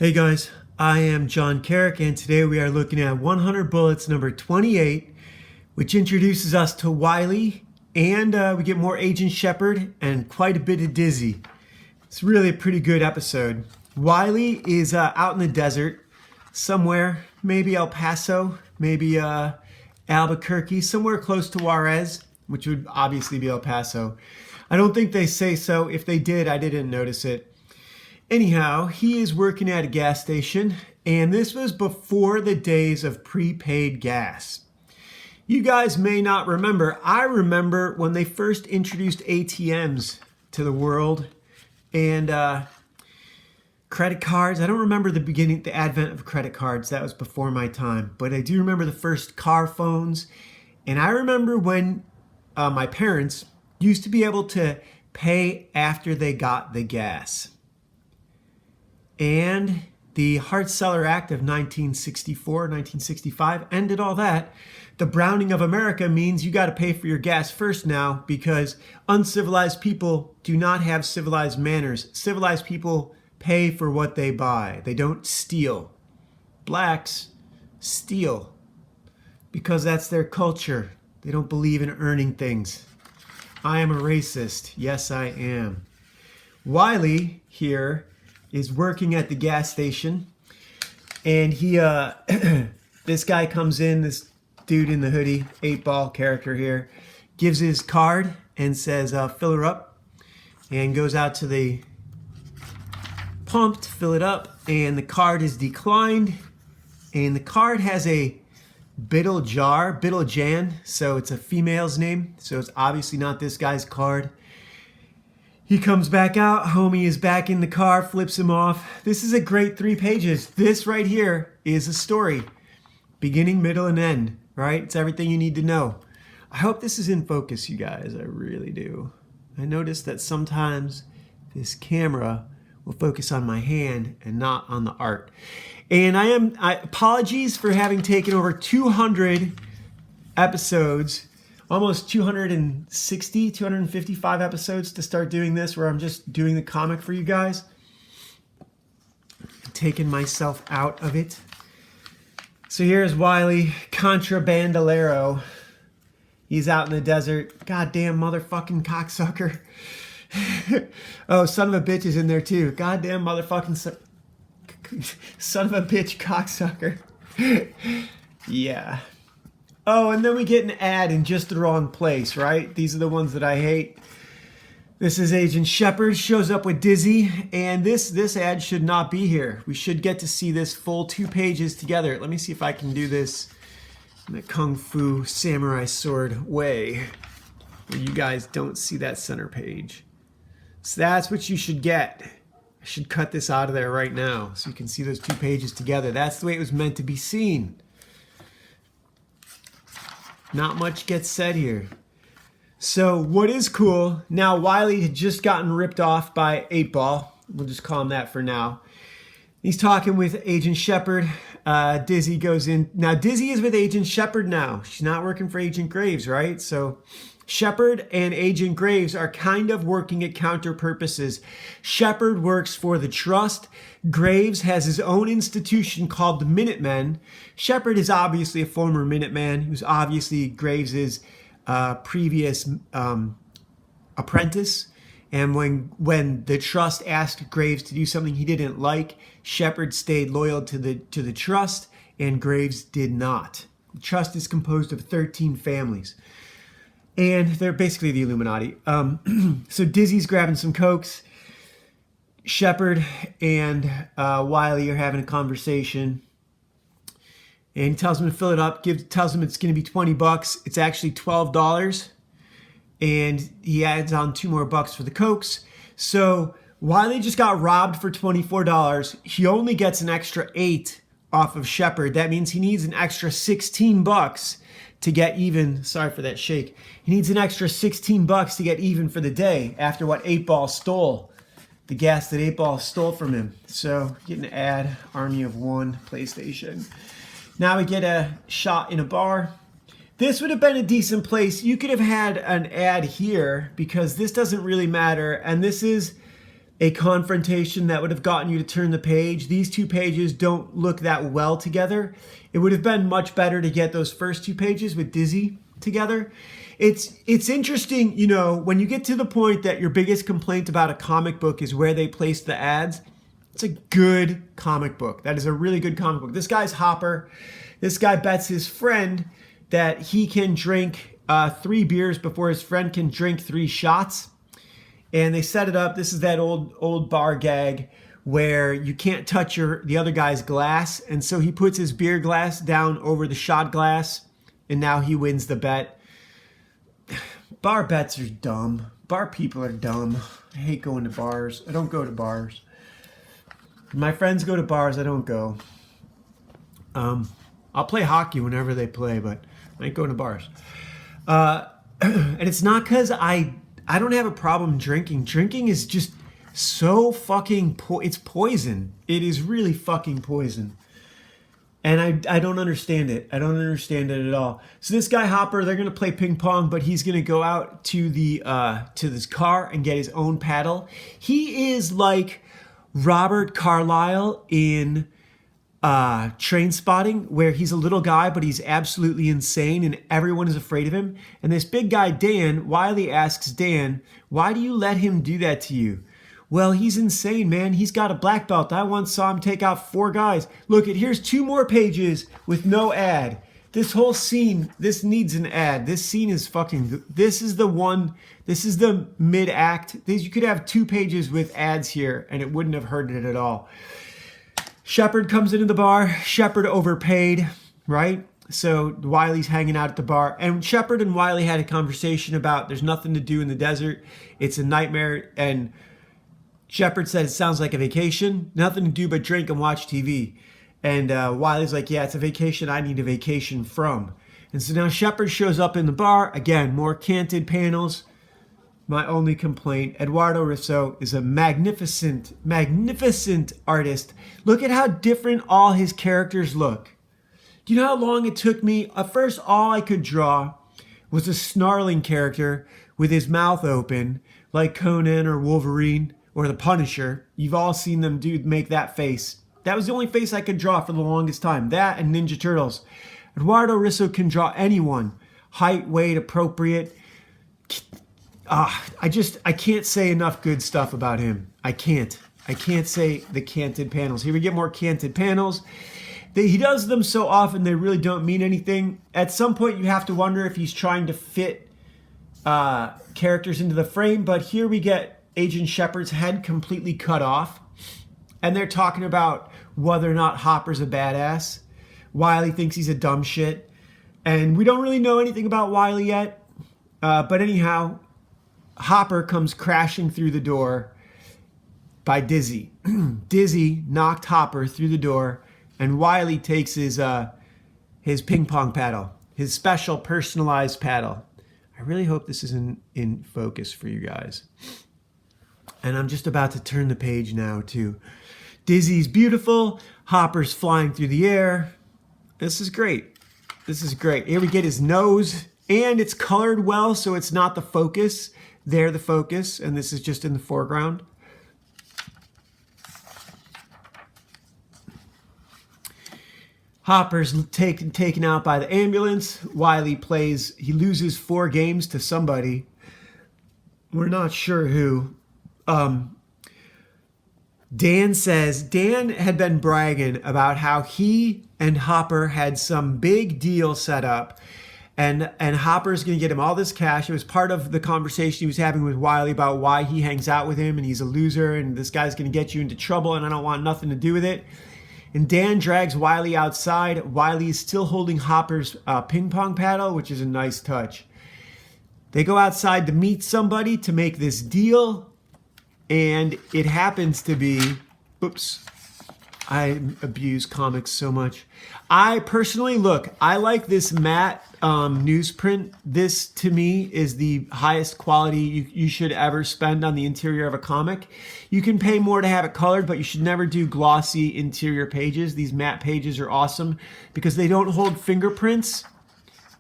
Hey guys, I am John Carrick, and today we are looking at 100 Bullets number 28, which introduces us to Wylie, and we get more Agent Shepard and quite a bit of Dizzy. It's really a pretty good episode. Wylie is out in the desert somewhere, maybe El Paso, maybe Albuquerque, somewhere close to Juarez, which would obviously be El Paso. I don't think they say so. If they did, I didn't notice it. Anyhow, he is working at a gas station, and this was before the days of prepaid gas. You guys may not remember. I remember when they first introduced ATMs to the world and credit cards. I don't remember the beginning, the advent of credit cards. That was before my time. But I do remember the first car phones. And I remember when my parents used to be able to pay after they got the gas. And the Hart-Celler Act of 1964, 1965 ended all that. The Browning of America means you got to pay for your gas first now because uncivilized people do not have civilized manners. Civilized people pay for what they buy. They don't steal. Blacks steal because that's their culture. They don't believe in earning things. I am a racist. Yes, I am. Wylie here is working at the gas station, and he this guy comes in, this dude in the hoodie, 8-ball character here, gives his card and says fill her up, and goes out to the pump to fill it up, and the card is declined, and the card has a Biddle Jan, so it's a female's name, so it's obviously not this guy's card. He comes back out, homie is back in the car, flips him off. This is a great 3 pages. This right here is a story. Beginning, middle, and end, right? It's everything you need to know. I hope this is in focus, you guys. I really do. I noticed that sometimes this camera will focus on my hand and not on the art. And apologies for having taken over 200 episodes, almost 260, 255 episodes to start doing this, where I'm just doing the comic for you guys. Taking myself out of it. So here's Wylie, contrabandolero. He's out in the desert. Goddamn motherfucking cocksucker. Oh, son of a bitch is in there too. Goddamn motherfucking son of a bitch cocksucker. Yeah. Oh, and then we get an ad in just the wrong place, right? These are the ones that I hate. This is Agent Shepard, shows up with Dizzy, and this ad should not be here. We should get to see this full 2 pages together. Let me see if I can do this in the Kung Fu Samurai Sword way, where you guys don't see that center page. So that's what you should get. I should cut this out of there right now so you can see those 2 pages together. That's the way it was meant to be seen. Not much gets said here. So what is cool, now Wylie had just gotten ripped off by 8-ball. We'll just call him that for now. He's talking with Agent Shepard. Dizzy goes in. Now Dizzy is with Agent Shepard now. She's not working for Agent Graves, right? So Shepard and Agent Graves are kind of working at counter purposes. Shepard works for the Trust. Graves has his own institution called the Minutemen. Shepard is obviously a former Minuteman who's obviously Graves's previous apprentice. And when the Trust asked Graves to do something he didn't like, Shepard stayed loyal to the Trust, and Graves did not. The Trust is composed of 13 families. And they're basically the Illuminati. So Dizzy's grabbing some cokes. Shepard and Wylie are having a conversation. And he tells him to fill it up. Tells him it's going to be $20. It's actually $12. And he adds on $2 more for the cokes. So Wylie just got robbed for $24. He only gets an extra $8 off of Shepard. That means he needs an extra $16 to get even. Sorry for that shake. He needs an extra $16 to get even for the day after what 8-ball stole. The gas that 8-ball stole from him. So get an ad, Army of One, PlayStation. Now we get a shot in a bar. This would have been a decent place. You could have had an ad here because this doesn't really matter. And this is a confrontation that would have gotten you to turn the page. These two pages don't look that well together. It would have been much better to get those first two pages with Dizzy together. It's interesting, you know, when you get to the point that your biggest complaint about a comic book is where they place the ads. It's a good comic book. That is a really good comic book. This guy's Hopper. This guy bets his friend that he can drink 3 beers before his friend can drink 3 shots. And they set it up. This is that old bar gag where you can't touch the other guy's glass. And so he puts his beer glass down over the shot glass, and now he wins the bet. Bar bets are dumb. Bar people are dumb. I hate going to bars. I don't go to bars. My friends go to bars. I don't go. I'll play hockey whenever they play, but I ain't going to bars. And it's not because I don't have a problem drinking. Drinking is just so fucking it's poison. It is really fucking poison. And I don't understand it. I don't understand it at all. So this guy Hopper, they're gonna play ping pong, but he's gonna go out to to this car and get his own paddle. He is like Robert Carlyle in Train Spotting, where he's a little guy, but he's absolutely insane and everyone is afraid of him. And this big guy, Dan, Wylie asks Dan, why do you let him do that to you? Well, he's insane, man. He's got a black belt. I once saw him take out 4 guys. Look, here's 2 more pages with no ad. This whole scene, this needs an ad. This scene is fucking, this is the mid-act. You could have 2 pages with ads here and it wouldn't have hurt it at all. Shepard comes into the bar. Shepard overpaid, right? So Wylie's hanging out at the bar. And Shepard and Wylie had a conversation about there's nothing to do in the desert. It's a nightmare. And Shepard said it sounds like a vacation. Nothing to do but drink and watch TV. And Wylie's like, yeah, it's a vacation I need a vacation from. And so now Shepard shows up in the bar. Again, more canted panels. My only complaint, Eduardo Risso is a magnificent, magnificent artist. Look at how different all his characters look. Do you know how long it took me? At first, all I could draw was a snarling character with his mouth open, like Conan or Wolverine or the Punisher. You've all seen them make that face. That was the only face I could draw for the longest time. That and Ninja Turtles. Eduardo Risso can draw anyone. Height, weight, appropriate. I can't say enough good stuff about him. I can't say the canted panels. Here we get more canted panels. He does them so often they really don't mean anything. At some point you have to wonder if he's trying to fit characters into the frame, but here we get Agent Shepard's head completely cut off. And they're talking about whether or not Hopper's a badass. Wylie thinks he's a dumb shit. And we don't really know anything about Wylie yet. But anyhow, Hopper comes crashing through the door by Dizzy. Dizzy knocked Hopper through the door, and Wylie takes his ping pong paddle, his special personalized paddle. I really hope this is in focus for you guys. And I'm just about to turn the page now too. Dizzy's beautiful. Hopper's flying through the air. This is great. This is great. Here we get his nose, and it's colored well, so it's not the focus. They're the focus, and this is just in the foreground. Hopper's taken out by the ambulance. Wylie he loses 4 games to somebody. We're not sure who. Dan says Dan had been bragging about how he and Hopper had some big deal set up. And Hopper's going to get him all this cash. It was part of the conversation he was having with Wylie about why he hangs out with him and he's a loser and this guy's going to get you into trouble and I don't want nothing to do with it. And Dan drags Wylie outside. Wylie's still holding Hopper's ping pong paddle, which is a nice touch. They go outside to meet somebody to make this deal. And it happens to be, oops, I abuse comics so much. I personally, I like this matte newsprint. This, to me, is the highest quality you should ever spend on the interior of a comic. You can pay more to have it colored, but you should never do glossy interior pages. These matte pages are awesome because they don't hold fingerprints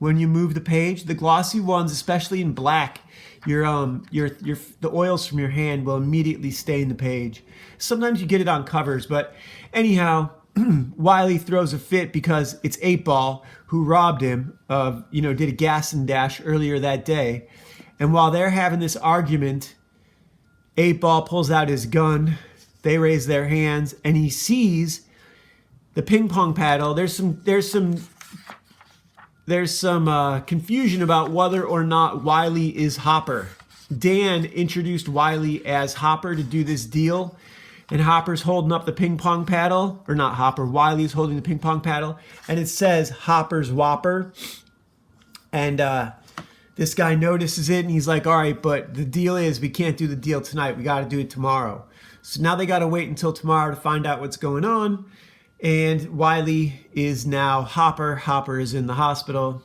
when you move the page. The glossy ones, especially in black, the oils from your hand will immediately stain the page. Sometimes you get it on covers, but anyhow, Wylie throws a fit because it's 8-Ball who robbed him of, did a gas and dash earlier that day. And while they're having this argument, 8-Ball pulls out his gun. They raise their hands, and he sees the ping pong paddle. There's some confusion about whether or not Wylie is Hopper. Dan introduced Wylie as Hopper to do this deal, and Hopper's holding up the ping pong paddle, or not Hopper, Wylie's holding the ping pong paddle, and it says Hopper's Whopper. And this guy notices it, and he's like, all right, but the deal is we can't do the deal tonight. We got to do it tomorrow. So now they got to wait until tomorrow to find out what's going on. And Wylie is now Hopper. Hopper is in the hospital.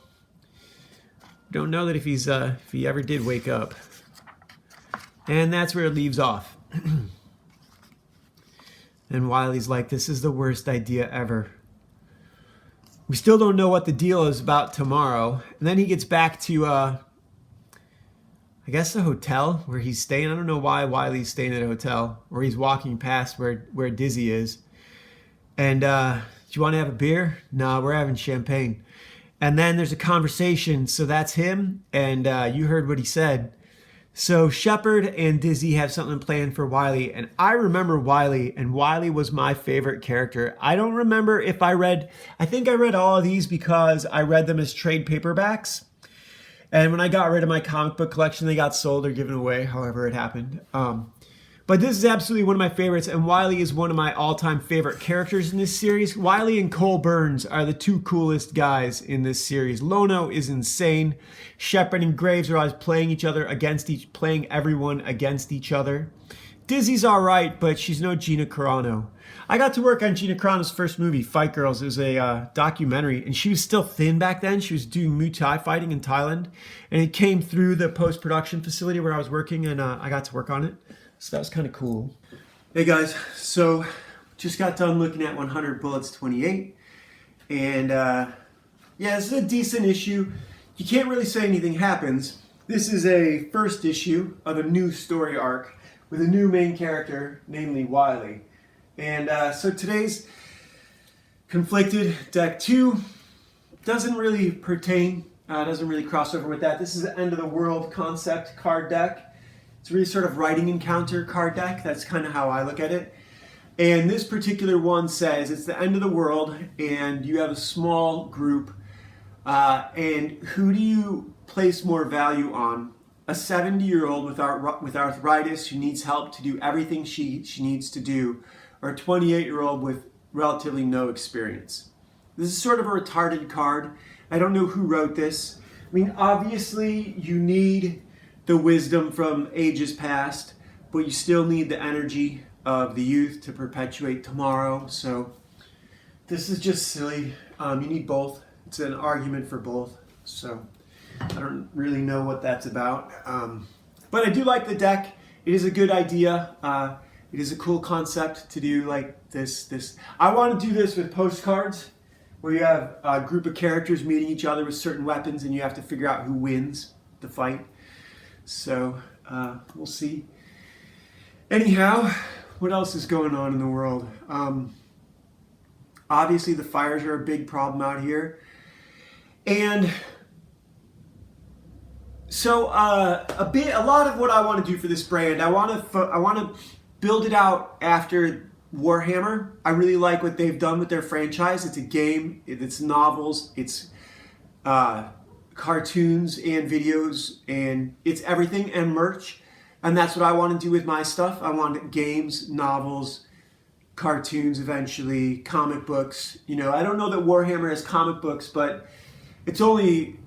Don't know that if he ever did wake up. And that's where it leaves off. And Wylie's like, this is the worst idea ever. We still don't know what the deal is about tomorrow. And then he gets back to, I guess, the hotel where he's staying. I don't know why Wylie's staying at a hotel, or he's walking past where Dizzy is. And, do you want to have a beer? No, we're having champagne. And then there's a conversation. So that's him. And you heard what he said. So Shepard and Dizzy have something planned for Wylie. And I remember Wylie, and Wylie was my favorite character. I don't remember if I think I read all of these because I read them as trade paperbacks. And when I got rid of my comic book collection, they got sold or given away, however it happened. But this is absolutely one of my favorites, and Wylie is one of my all-time favorite characters in this series. Wylie and Cole Burns are the two coolest guys in this series. Lono is insane. Shepard and Graves are always playing everyone against each other. Dizzy's all right, but she's no Gina Carano. I got to work on Gina Carano's first movie, Fight Girls. It was a documentary, and she was still thin back then. She was doing Muay Thai fighting in Thailand, and it came through the post-production facility where I was working, and I got to work on it. So that was kind of cool. Hey guys, so just got done looking at 100 Bullets 28. And yeah, this is a decent issue. You can't really say anything happens. This is a first issue of a new story arc with a new main character, namely Wylie. And so today's Conflicted Deck 2 doesn't really pertain, doesn't really cross over with that. This is an End of the World concept card deck. It's really sort of writing encounter card deck. That's kind of how I look at it. And this particular one says it's the end of the world and you have a small group. And who do you place more value on? A 70-year-old with arthritis who needs help to do everything she needs to do, or a 28-year-old with relatively no experience? This is sort of a retarded card. I don't know who wrote this. I mean, obviously you need the wisdom from ages past, but you still need the energy of the youth to perpetuate tomorrow. So this is just silly. You need both. It's an argument for both. So I don't really know what that's about. But I do like the deck. It is a good idea. It is a cool concept to do like this. I want to do this with postcards where you have a group of characters meeting each other with certain weapons and you have to figure out who wins the fight. So we'll see. Anyhow, what else is going on in the world? Obviously, the fires are a big problem out here, and so a lot of what I want to do for this brand, I want to build it out after Warhammer. I really like what they've done with their franchise. It's a game. It's novels. It's cartoons and videos, and it's everything, and merch. And that's what I want to do with my stuff. I want games, novels, cartoons eventually, comic books. I don't know that Warhammer has comic books, but it's only,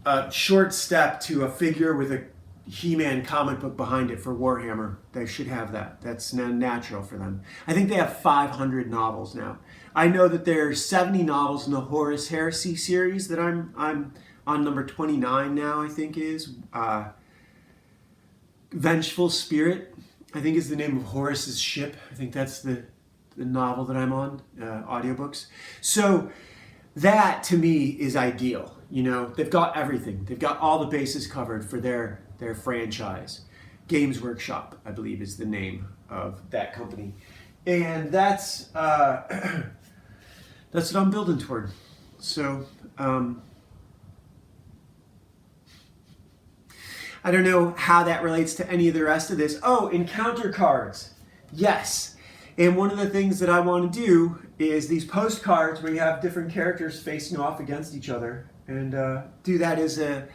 a short step to a figure with a He-Man comic book behind it for Warhammer. They should have that. That's natural for them. I think they have 500 novels now. I know that there's 70 novels in the Horus Heresy series that I'm on number 29 now, I think is. Vengeful Spirit, I think is the name of Horus's ship. I think that's the novel that I'm on, audiobooks. So That to me is ideal. You know, they've got everything. They've got all the bases covered for their franchise. Games Workshop, I believe, is the name of that company, and that's that's what I'm building toward. So I don't know how that relates to any of the rest of this. Oh, encounter cards. Yes. And one of the things that I want to do is these postcards where you have different characters facing off against each other, and do that as a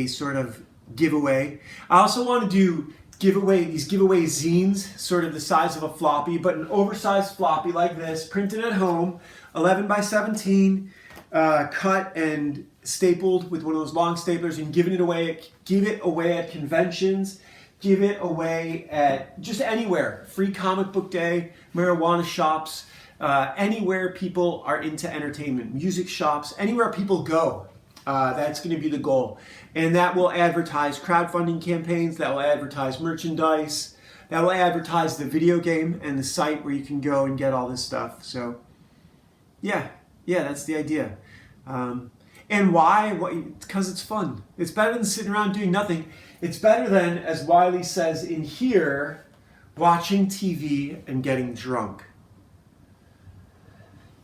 sort of giveaway. I also want to do these giveaway zines, sort of the size of a floppy, but an oversized floppy like this, printed at home, 11 by 17, cut and stapled with one of those long staplers, and give it away at conventions, give it away at just anywhere, free comic book day, marijuana shops, anywhere people are into entertainment, music shops, anywhere people go. That's going to be the goal. And that will advertise crowdfunding campaigns, that will advertise merchandise, that will advertise the video game and the site where you can go and get all this stuff. So, yeah, that's the idea. And why? Because it's fun. It's better than sitting around doing nothing. It's better than, as Wylie says in here, watching TV and getting drunk.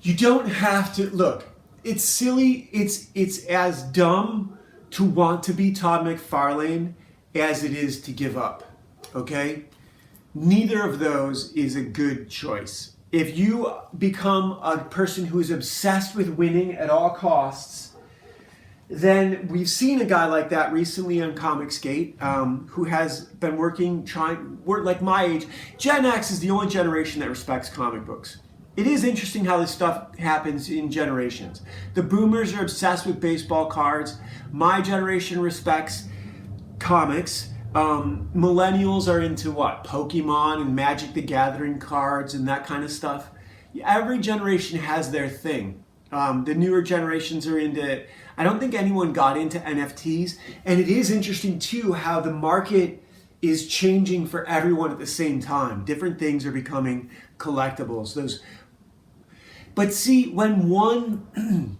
You don't have to, look, it's silly, it's as dumb to want to be Todd McFarlane as it is to give up, okay? Neither of those is a good choice. If you become a person who is obsessed with winning at all costs, then we've seen a guy like that recently on Comicsgate, who has been working like my age. Gen X is the only generation that respects comic books. It is interesting how this stuff happens in generations. The boomers are obsessed with baseball cards. My generation respects comics. Millennials are into what? Pokemon and Magic the Gathering cards and that kind of stuff. Every generation has their thing. The newer generations are into, I don't think anyone got into NFTs. And it is interesting too how the market is changing for everyone at the same time. Different things are becoming collectibles. But see, when one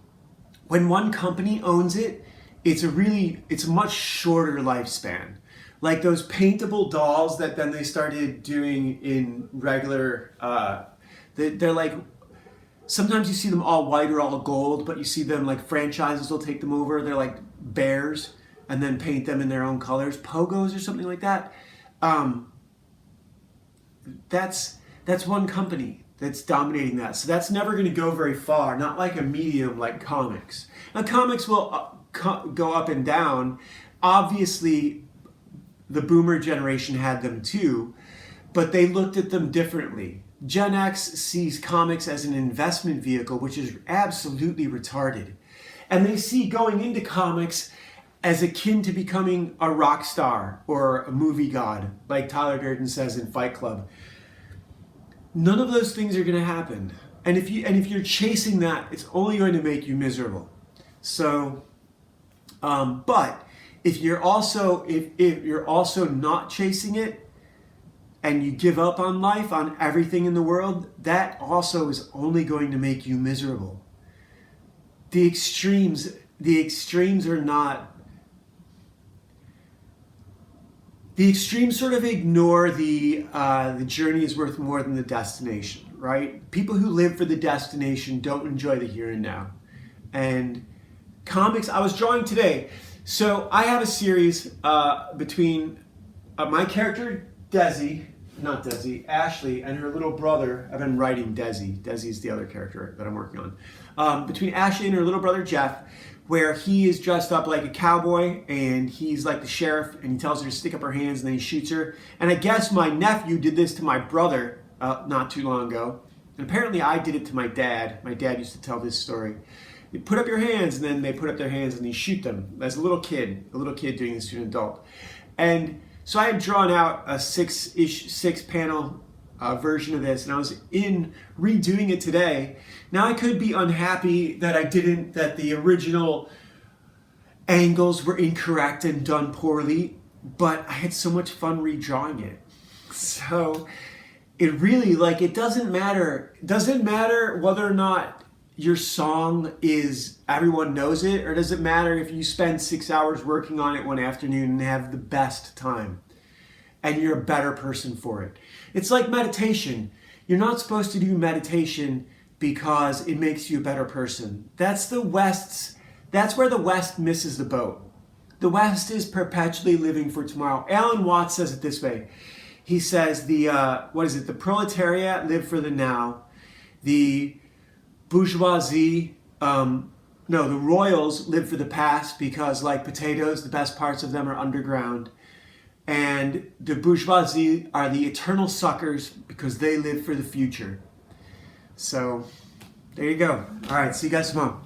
company owns it, it's a much shorter lifespan. Like those paintable dolls that then they started doing in regular, they're like, sometimes you see them all white or all gold, but you see them like franchises will take them over. They're like bears and then paint them in their own colors, pogos or something like that. That's one company that's dominating that. So that's never going to go very far, not like a medium like comics. Now comics will go up and down. Obviously, the boomer generation had them too, but they looked at them differently. Gen X sees comics as an investment vehicle, which is absolutely retarded. And they see going into comics as akin to becoming a rock star or a movie god, like Tyler Durden says in Fight Club. None of those things are going to happen. And if you're chasing that, it's only going to make you miserable. So, but if you're also not chasing it, and you give up on life, on everything in the world, that also is only going to make you miserable. The extremes are not. The extremes sort of ignore the journey is worth more than the destination, right? People who live for the destination don't enjoy the here and now. And comics, I was drawing today. So I have a series between my character, Ashley, and her little brother. I've been writing Desi. Desi's the other character that I'm working on. Between Ashley and her little brother, Jeff, where he is dressed up like a cowboy and he's like the sheriff and he tells her to stick up her hands and then he shoots her. And I guess my nephew did this to my brother not too long ago. And apparently I did it to my dad. My dad used to tell this story. You put up your hands, and then they put up their hands and you shoot them as a little kid doing this to an adult. And so I had drawn out a six panel version of this, and I was redoing it today. Now I could be unhappy that that the original angles were incorrect and done poorly, but I had so much fun redrawing it. So it really, it doesn't matter whether or not your song is, everyone knows it, or does it matter if you spend 6 hours working on it one afternoon and have the best time and you're a better person for it? It's like meditation. You're not supposed to do meditation because it makes you a better person. That's where the West misses the boat. The West is perpetually living for tomorrow. Alan Watts says it this way. He says the proletariat live for the now. The bourgeoisie, the royals live for the past because, like potatoes, the best parts of them are underground. And the bourgeoisie are the eternal suckers because they live for the future. So, there you go. All right, see you guys tomorrow.